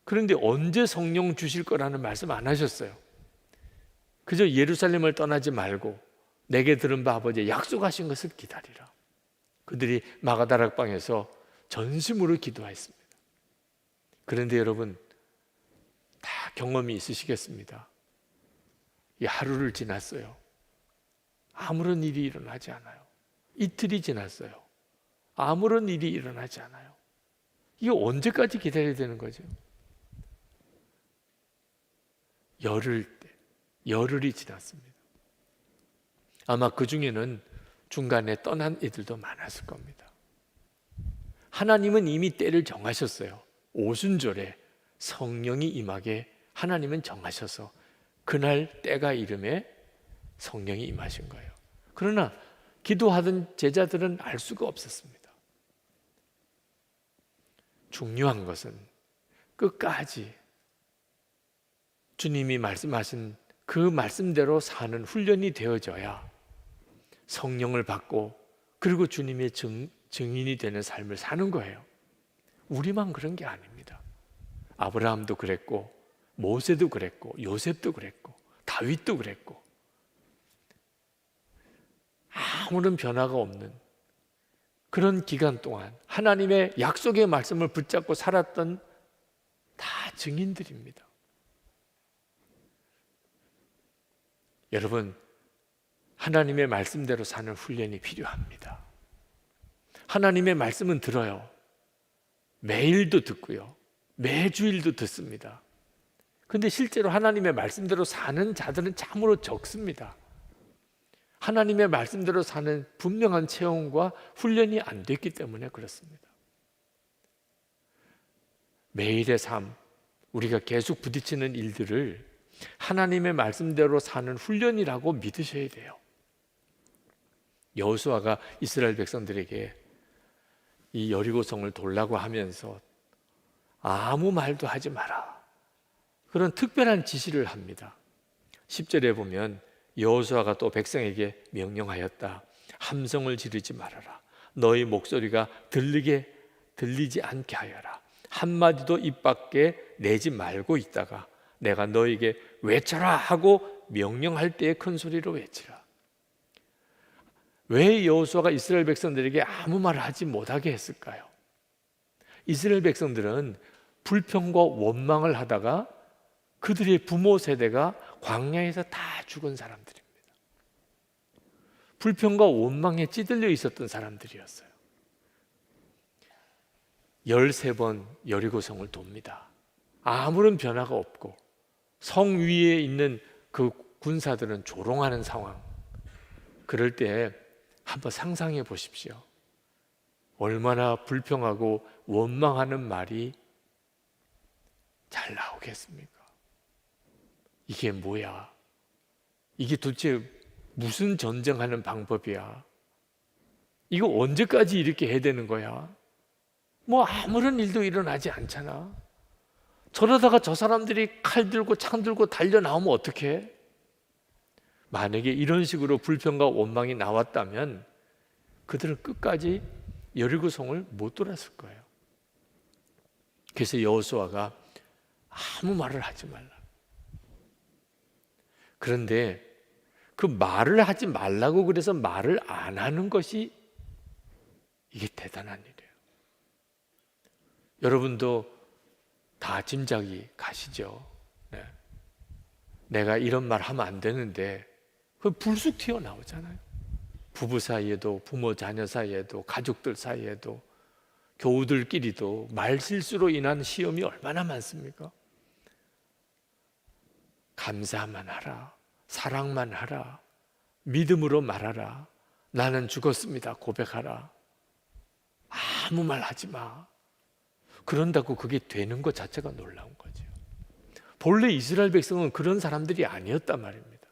그런데 언제 성령 주실 거라는 말씀 안 하셨어요. 그저 예루살렘을 떠나지 말고 내게 들은 바 아버지의 약속하신 것을 기다리라. 그들이 마가다락방에서 전심으로 기도했습니다. 그런데 여러분 다 경험이 있으시겠습니다. 이 하루를 지났어요. 아무런 일이 일어나지 않아요. 이틀이 지났어요. 아무런 일이 일어나지 않아요. 이게 언제까지 기다려야 되는 거죠? 열흘이 지났습니다. 아마 그 중에는 중간에 떠난 이들도 많았을 겁니다. 하나님은 이미 때를 정하셨어요. 오순절에 성령이 임하게 하나님은 정하셔서 그날 때가 이름에 성령이 임하신 거예요. 그러나 기도하던 제자들은 알 수가 없었습니다. 중요한 것은 끝까지 주님이 말씀하신 그 말씀대로 사는 훈련이 되어져야 성령을 받고 그리고 주님의 증인이 되는 삶을 사는 거예요. 우리만 그런 게 아닙니다. 아브라함도 그랬고 모세도 그랬고 요셉도 그랬고 다윗도 그랬고 아무런 변화가 없는 그런 기간 동안 하나님의 약속의 말씀을 붙잡고 살았던 다 증인들입니다. 여러분, 하나님의 말씀대로 사는 훈련이 필요합니다. 하나님의 말씀은 들어요. 매일도 듣고요. 매주일도 듣습니다. 근데 실제로 하나님의 말씀대로 사는 자들은 참으로 적습니다. 하나님의 말씀대로 사는 분명한 체험과 훈련이 안 됐기 때문에 그렇습니다. 매일의 삶, 우리가 계속 부딪히는 일들을 하나님의 말씀대로 사는 훈련이라고 믿으셔야 돼요. 여호수아가 이스라엘 백성들에게 이 여리고성을 돌라고 하면서 아무 말도 하지 마라, 그런 특별한 지시를 합니다. 10절에 보면 여호수아가 또 백성에게 명령하였다. 함성을 지르지 말아라. 너희 목소리가 들리지 않게 하여라. 한마디도 입 밖에 내지 말고 있다가 내가 너에게 외쳐라 하고 명령할 때에 큰 소리로 외치라. 왜 여호수아가 이스라엘 백성들에게 아무 말을 하지 못하게 했을까요? 이스라엘 백성들은 불평과 원망을 하다가 그들의 부모 세대가 광야에서 다 죽은 사람들입니다. 불평과 원망에 찌들려 있었던 사람들이었어요. 13번 여리고성을 돕니다. 아무런 변화가 없고 성 위에 있는 그 군사들은 조롱하는 상황. 그럴 때 한번 상상해 보십시오. 얼마나 불평하고 원망하는 말이 잘 나오겠습니까? 이게 뭐야? 이게 도대체 무슨 전쟁하는 방법이야? 이거 언제까지 이렇게 해야 되는 거야? 뭐 아무런 일도 일어나지 않잖아. 저러다가 저 사람들이 칼 들고 창 들고 달려 나오면 어떡해? 만약에 이런 식으로 불평과 원망이 나왔다면 그들은 끝까지 여리고성을 못 돌았을 거예요. 그래서 여호수아가 아무 말을 하지 말라. 그런데 그 말을 하지 말라고 그래서 말을 안 하는 것이 이게 대단한 일이에요. 여러분도 다 짐작이 가시죠? 네. 내가 이런 말 하면 안 되는데 그 불쑥 튀어나오잖아요. 부부 사이에도, 부모 자녀 사이에도, 가족들 사이에도, 교우들끼리도 말실수로 인한 시험이 얼마나 많습니까? 감사만 하라, 사랑만 하라, 믿음으로 말하라, 나는 죽었습니다 고백하라, 아무 말 하지 마. 그런다고 그게 되는 것 자체가 놀라운 거죠. 본래 이스라엘 백성은 그런 사람들이 아니었단 말입니다.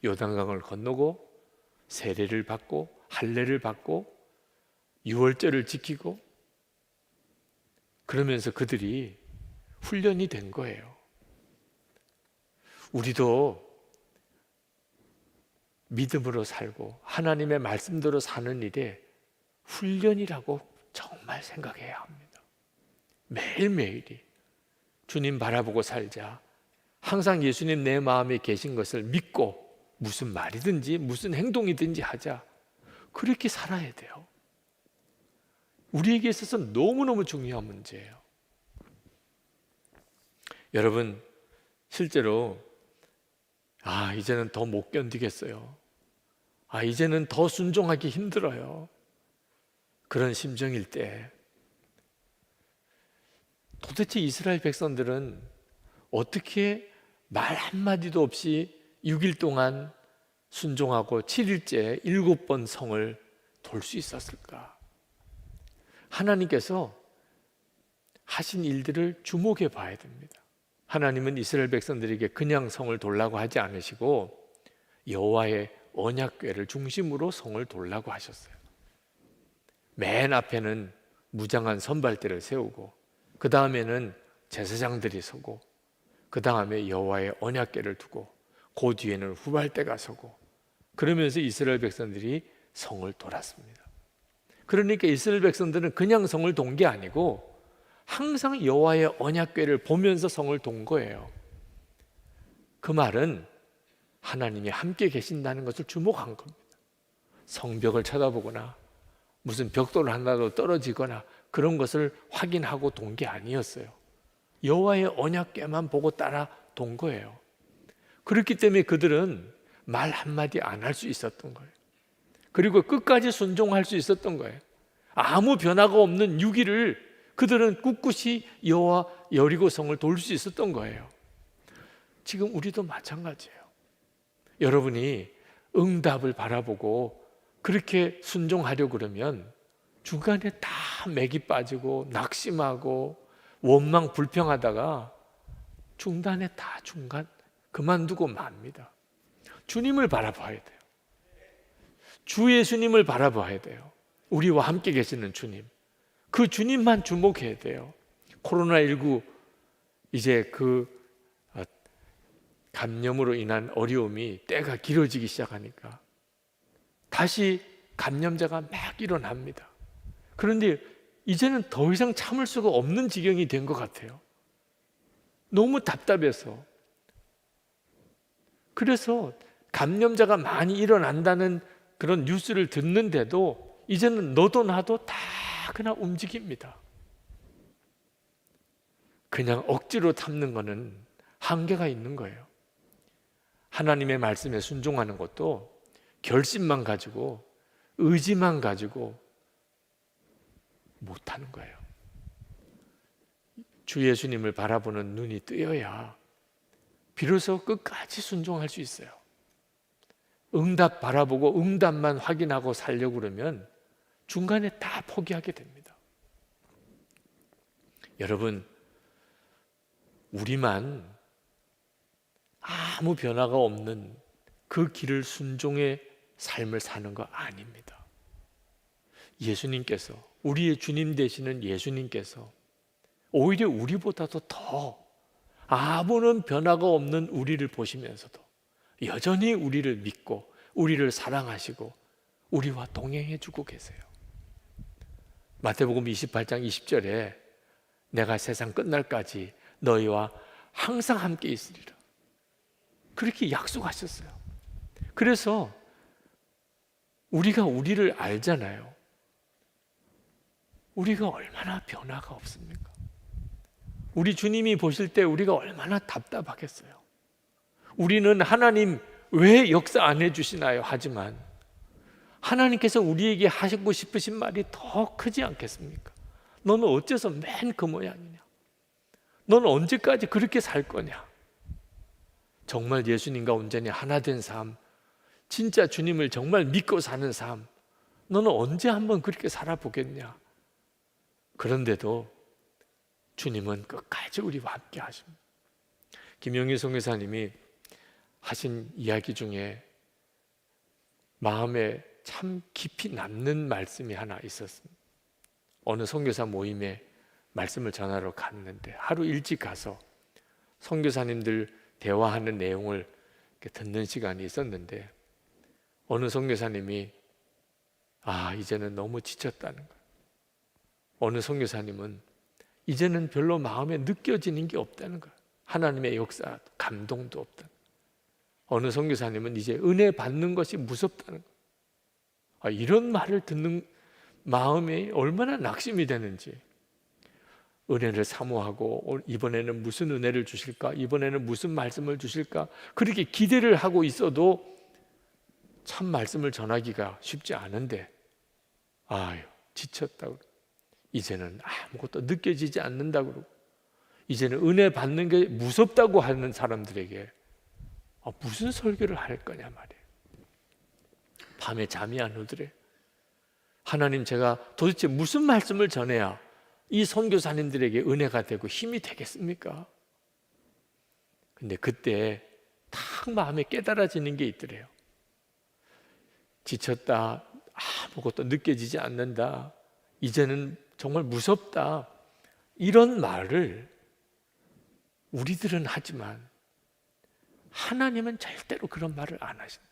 요단강을 건너고 세례를 받고 할례를 받고 유월절을 지키고 그러면서 그들이 훈련이 된 거예요. 우리도 믿음으로 살고 하나님의 말씀대로 사는 일에 훈련이라고 정말 생각해야 합니다. 매일매일이 주님 바라보고 살자. 항상 예수님 내 마음에 계신 것을 믿고 무슨 말이든지 무슨 행동이든지 하자. 그렇게 살아야 돼요. 우리에게 있어서 너무너무 중요한 문제예요. 여러분, 실제로 이제는 더 못 견디겠어요. 이제는 더 순종하기 힘들어요. 그런 심정일 때 도대체 이스라엘 백성들은 어떻게 말 한마디도 없이 6일 동안 순종하고 7일째 7번 성을 돌 수 있었을까? 하나님께서 하신 일들을 주목해 봐야 됩니다. 하나님은 이스라엘 백성들에게 그냥 성을 돌라고 하지 않으시고 여호와의 언약궤를 중심으로 성을 돌라고 하셨어요. 맨 앞에는 무장한 선발대를 세우고 그 다음에는 제사장들이 서고 그 다음에 여호와의 언약궤를 두고 그 뒤에는 후발대가 서고 그러면서 이스라엘 백성들이 성을 돌았습니다. 그러니까 이스라엘 백성들은 그냥 성을 돈 게 아니고 항상 여호와의 언약궤를 보면서 성을 돈 거예요. 그 말은 하나님이 함께 계신다는 것을 주목한 겁니다. 성벽을 쳐다보거나 무슨 벽돌 하나도 떨어지거나 그런 것을 확인하고 돈 게 아니었어요. 여호와의 언약궤만 보고 따라 돈 거예요. 그렇기 때문에 그들은 말 한마디 안 할 수 있었던 거예요. 그리고 끝까지 순종할 수 있었던 거예요. 아무 변화가 없는 6일을 그들은 꿋꿋이 여호와 여리고성을 돌 수 있었던 거예요. 지금 우리도 마찬가지예요. 여러분이 응답을 바라보고 그렇게 순종하려고 그러면 중간에 다 맥이 빠지고 낙심하고 원망 불평하다가 중간에 다 그만두고 맙니다. 주님을 바라봐야 돼요. 주 예수님을 바라봐야 돼요. 우리와 함께 계시는 주님, 그 주님만 주목해야 돼요. 코로나19 이제 그 감염으로 인한 어려움이 때가 길어지기 시작하니까 다시 감염자가 막 일어납니다. 그런데 이제는 더 이상 참을 수가 없는 지경이 된 것 같아요. 너무 답답해서. 그래서 감염자가 많이 일어난다는 그런 뉴스를 듣는데도 이제는 너도 나도 다 그냥 움직입니다. 그냥 억지로 참는 거는 한계가 있는 거예요. 하나님의 말씀에 순종하는 것도 결심만 가지고 의지만 가지고 못하는 거예요. 주 예수님을 바라보는 눈이 뜨여야 비로소 끝까지 순종할 수 있어요. 응답 바라보고 응답만 확인하고 살려고 그러면 중간에 다 포기하게 됩니다. 여러분, 우리만 아무 변화가 없는 그 길을 순종의 삶을 사는 거 아닙니다. 예수님께서, 우리의 주님 되시는 예수님께서 오히려 우리보다도 더 아무런 변화가 없는 우리를 보시면서도 여전히 우리를 믿고 우리를 사랑하시고 우리와 동행해 주고 계세요. 마태복음 28장 20절에 내가 세상 끝날까지 너희와 항상 함께 있으리라, 그렇게 약속하셨어요. 그래서 우리가 우리를 알잖아요. 우리가 얼마나 변화가 없습니까? 우리 주님이 보실 때 우리가 얼마나 답답하겠어요. 우리는 하나님 왜 역사 안 해주시나요? 하지만 하나님께서 우리에게 하시고 싶으신 말이 더 크지 않겠습니까? 너는 어째서 맨 그 모양이냐? 너는 언제까지 그렇게 살 거냐? 정말 예수님과 온전히 하나 된 삶, 진짜 주님을 정말 믿고 사는 삶, 너는 언제 한번 그렇게 살아보겠냐? 그런데도 주님은 끝까지 우리와 함께 하십니다. 김영희 선교사님이 하신 이야기 중에 마음에 참 깊이 남는 말씀이 하나 있었습니다. 어느 선교사 모임에 말씀을 전하러 갔는데 하루 일찍 가서 선교사님들 대화하는 내용을 듣는 시간이 있었는데 어느 선교사님이 이제는 너무 지쳤다는 거예요. 어느 선교사님은 이제는 별로 마음에 느껴지는 게 없다는 거예요. 하나님의 역사, 감동도 없다는 거예요. 어느 선교사님은 이제 은혜 받는 것이 무섭다는 거예요. 이런 말을 듣는 마음이 얼마나 낙심이 되는지, 은혜를 사모하고 이번에는 무슨 은혜를 주실까? 이번에는 무슨 말씀을 주실까? 그렇게 기대를 하고 있어도 참 말씀을 전하기가 쉽지 않은데 지쳤다고, 이제는 아무것도 느껴지지 않는다고 그러고, 이제는 은혜 받는 게 무섭다고 하는 사람들에게 무슨 설교를 할 거냐 말이에요. 밤에 잠이 안 오더래. 하나님, 제가 도대체 무슨 말씀을 전해야 이 선교사님들에게 은혜가 되고 힘이 되겠습니까? 근데 그때 딱 마음에 깨달아지는 게 있더래요. 지쳤다, 아무것도 느껴지지 않는다, 이제는 정말 무섭다, 이런 말을 우리들은 하지만 하나님은 절대로 그런 말을 안 하신다.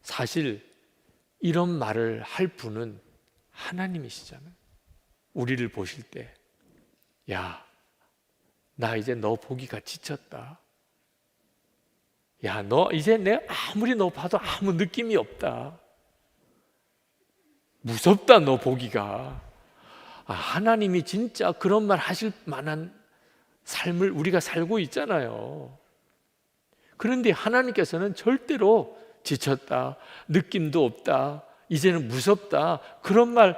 사실 이런 말을 할 분은 하나님이시잖아요. 우리를 보실 때, 야, 나 이제 너 보기가 지쳤다. 야, 너 이제 내가 아무리 너 봐도 아무 느낌이 없다. 무섭다, 너 보기가. 하나님이 진짜 그런 말 하실 만한 삶을 우리가 살고 있잖아요. 그런데 하나님께서는 절대로 지쳤다, 느낌도 없다, 이제는 무섭다, 그런 말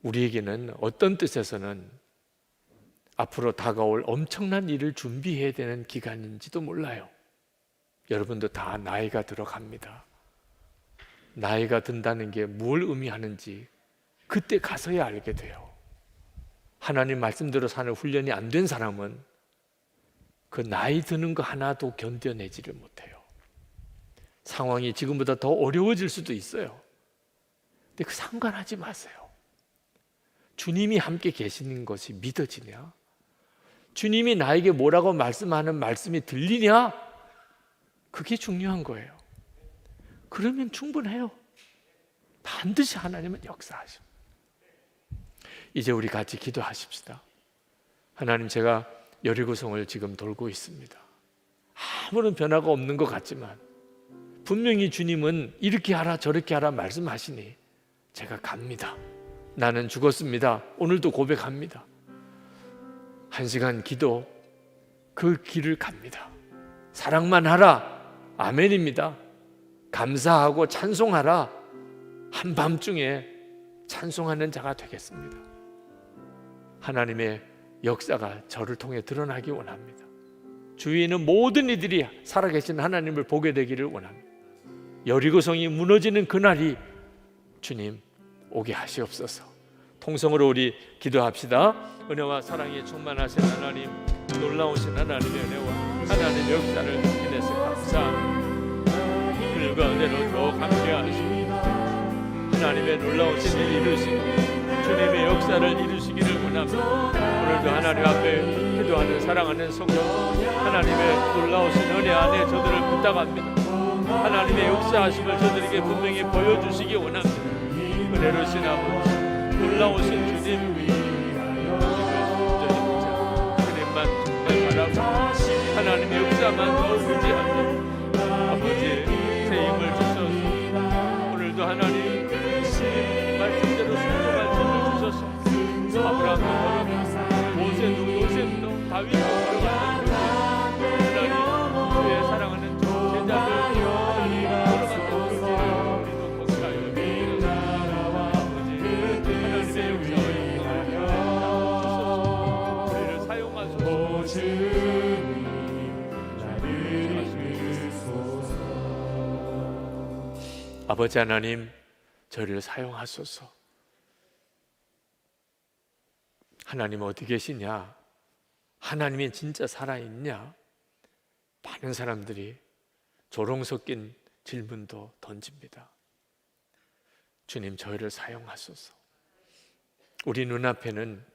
우리에게는 어떤 뜻에서는 앞으로 다가올 엄청난 일을 준비해야 되는 기간인지도 몰라요. 여러분도 다 나이가 들어갑니다. 나이가 든다는 게 뭘 의미하는지 그때 가서야 알게 돼요. 하나님 말씀대로 사는 훈련이 안 된 사람은 그 나이 드는 거 하나도 견뎌내지를 못해요. 상황이 지금보다 더 어려워질 수도 있어요. 근데 그 상관하지 마세요. 주님이 함께 계시는 것이 믿어지냐? 주님이 나에게 뭐라고 말씀하는 말씀이 들리냐? 그게 중요한 거예요. 그러면 충분해요. 반드시 하나님은 역사하십니다. 이제 우리 같이 기도하십시다. 하나님, 제가 여리고성을 지금 돌고 있습니다. 아무런 변화가 없는 것 같지만 분명히 주님은 이렇게 하라 저렇게 하라 말씀하시니 제가 갑니다. 나는 죽었습니다. 오늘도 고백합니다. 1시간 기도, 그 길을 갑니다. 사랑만 하라, 아멘입니다. 감사하고 찬송하라, 한밤중에 찬송하는 자가 되겠습니다. 하나님의 역사가 저를 통해 드러나기 원합니다. 주위에 있는 모든 이들이 살아계신 하나님을 보게 되기를 원합니다. 여리고성이 무너지는 그날이 주님 오게 하시옵소서. 통성으로 우리 기도합시다. 은혜와 사랑에 충만하신 하나님, 놀라우신 하나님의 은혜와 하나님의 역사를 인해서 감사합니다. 글과 은혜로 더욱 함께하시고 하나님의 놀라우신 일 이루시고 주님의 역사를 이루시기를 원합니다. 오늘도 하나님 앞에 기도하는 사랑하는 성도, 하나님의 놀라우신 은혜 안에 저들을 부탁합니다. 하나님의 역사하심을 저들에게 분명히 보여주시기 원합니다. 은혜로우신 아버지, 놀라우신 주님, 주님만 정말 바라고 하나님의 역사만 더 의지합니다. 아버지, 새 힘을 주셔서 오늘도 하나님 말씀대로 순종할 힘을 주셔서 아브라함도 걸어갔고 모세도 요셉도 다윗도 걸어갔던 하나님, 주의 사랑하는 제자들 걸어갔던 우리도 거기까지 주셔서 아버지 하나님의 역사와 영광을 주셔서 우리를 사용하소서. 아버지 하나님, 저희를 사용하소서. 하나님 어디 계시냐? 하나님이 진짜 살아있냐? 많은 사람들이 조롱 섞인 질문도 던집니다. 주님, 저희를 사용하소서. 우리 눈앞에는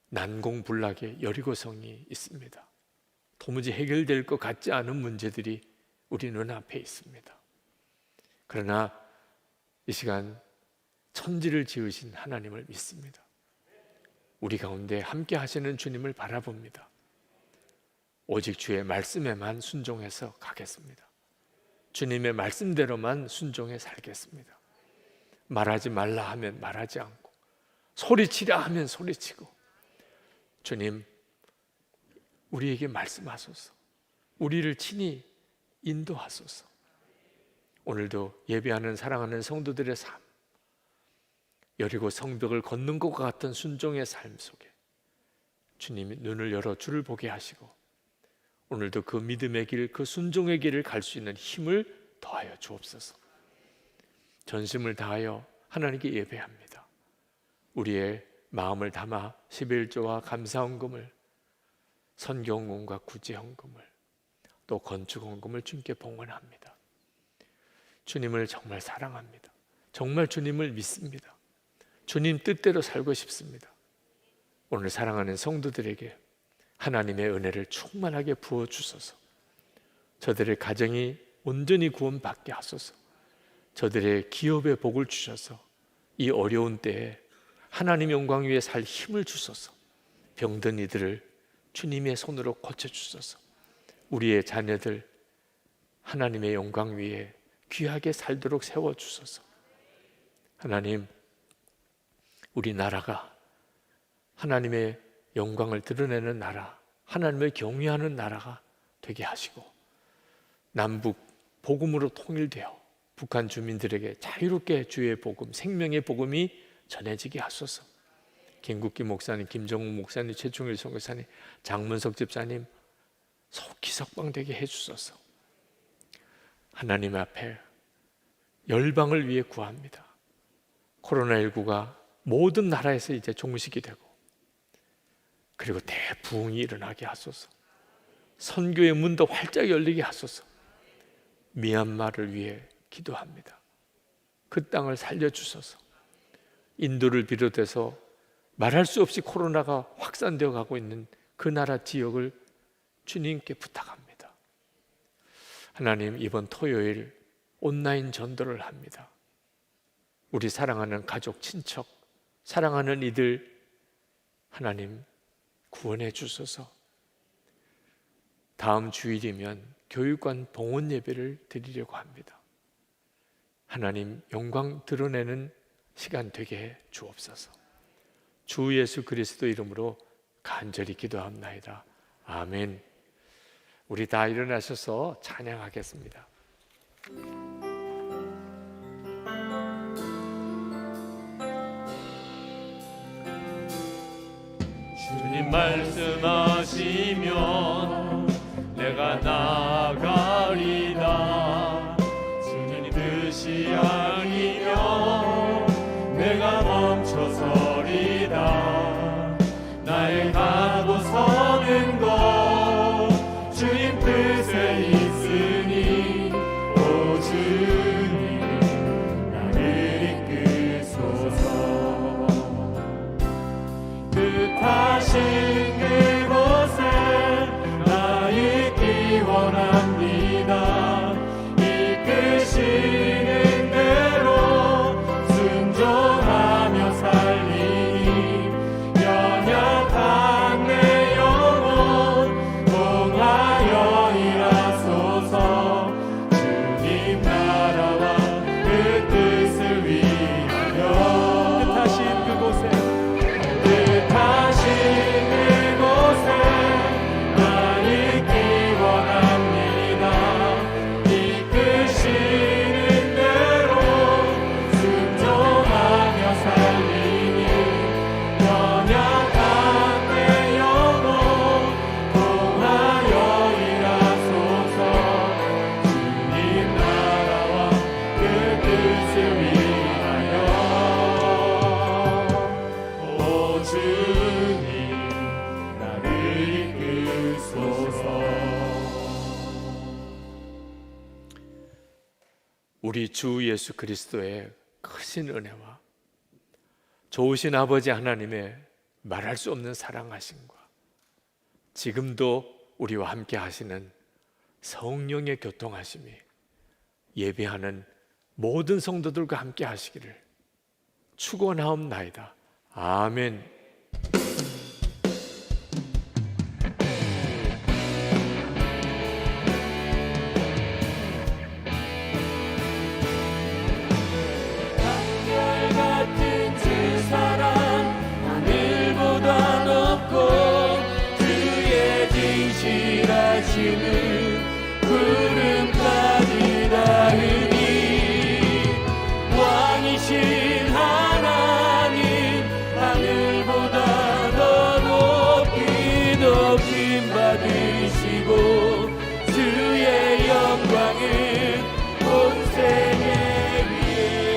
난공불락의 여리고성이 있습니다. 도무지 해결될 것 같지 않은 문제들이 우리 눈앞에 있습니다. 그러나 이 시간 천지를 지으신 하나님을 믿습니다. 우리 가운데 함께 하시는 주님을 바라봅니다. 오직 주의 말씀에만 순종해서 가겠습니다. 주님의 말씀대로만 순종해 살겠습니다. 말하지 말라 하면 말하지 않고, 소리치라 하면 소리치고, 주님, 우리에게 말씀하소서. 우리를 친히 인도하소서. 오늘도 예배하는 사랑하는 성도들의 삶, 여리고 성벽을 걷는 것과 같은 순종의 삶 속에 주님이 눈을 열어 주를 보게 하시고 오늘도 그 믿음의 길, 그 순종의 길을 갈 수 있는 힘을 더하여 주옵소서. 전심을 다하여 하나님께 예배합니다. 우리의 마음을 담아 11조와 감사헌금을, 선경원과 구제헌금을, 또 건축헌금을 주님께 봉헌합니다. 주님을 정말 사랑합니다. 정말 주님을 믿습니다. 주님 뜻대로 살고 싶습니다. 오늘 사랑하는 성도들에게 하나님의 은혜를 충만하게 부어주소서. 저들의 가정이 온전히 구원받게 하소서. 저들의 기업에 복을 주셔서 이 어려운 때에 하나님 영광 위에 살 힘을 주소서. 병든 이들을 주님의 손으로 고쳐주소서. 우리의 자녀들 하나님의 영광 위에 귀하게 살도록 세워주소서. 하나님, 우리나라가 하나님의 영광을 드러내는 나라, 하나님을 경외하는 나라가 되게 하시고 남북 복음으로 통일되어 북한 주민들에게 자유롭게 주의 복음, 생명의 복음이 전해지게 하소서. 김국기 목사님, 김정욱 목사님, 최충일 선교사님, 장문석 집사님 속히 석방되게 해주소서. 하나님 앞에 열방을 위해 구합니다. 코로나19가 모든 나라에서 이제 종식이 되고, 그리고 대부흥이 일어나게 하소서. 선교의 문도 활짝 열리게 하소서. 미얀마를 위해 기도합니다. 그 땅을 살려주소서. 인도를 비롯해서 말할 수 없이 코로나가 확산되어 가고 있는 그 나라 지역을 주님께 부탁합니다. 하나님, 이번 토요일 온라인 전도를 합니다. 우리 사랑하는 가족, 친척, 사랑하는 이들 하나님 구원해 주소서. 다음 주일이면 교육관 봉헌 예배를 드리려고 합니다. 하나님, 영광 드러내는 시간 되게 해 주옵소서. 주 예수 그리스도 이름으로 간절히 기도합나이다. 아멘. 우리 다 일어나셔서 찬양하겠습니다. 주님 말씀하시면 내가 나아가리다. 주님 뜻이 아니면 내가 멈춰서리다. 나의 가고 서는 것 주님 뜻에 있으니 오 주님 나를 이끄소서. 뜻하신 그곳에 나 있기 원합니다. 이끄시는 대로 순종하며 살리니 연약한 내 영혼 통하여 일하소서. 주님 나라와 그 뜻을 위하여 뜻하신 그곳에 나 있기 원합니다. 이끄시는 대로 순종하며 살리니 연약한 내 영혼 통하여 일하소서. 주님 나라와 그 뜻을 위하여 오 주님 나를 이끄소서. 우리 주 예수 그리스도의 크신 은혜와 좋으신 아버지 하나님의 말할 수 없는 사랑하심과 지금도 우리와 함께 하시는 성령의 교통하심이 예배하는 모든 성도들과 함께 하시기를 축원하옵나이다. 아멘. 같은 주 사랑 하늘보다 높고 그의 진실하심을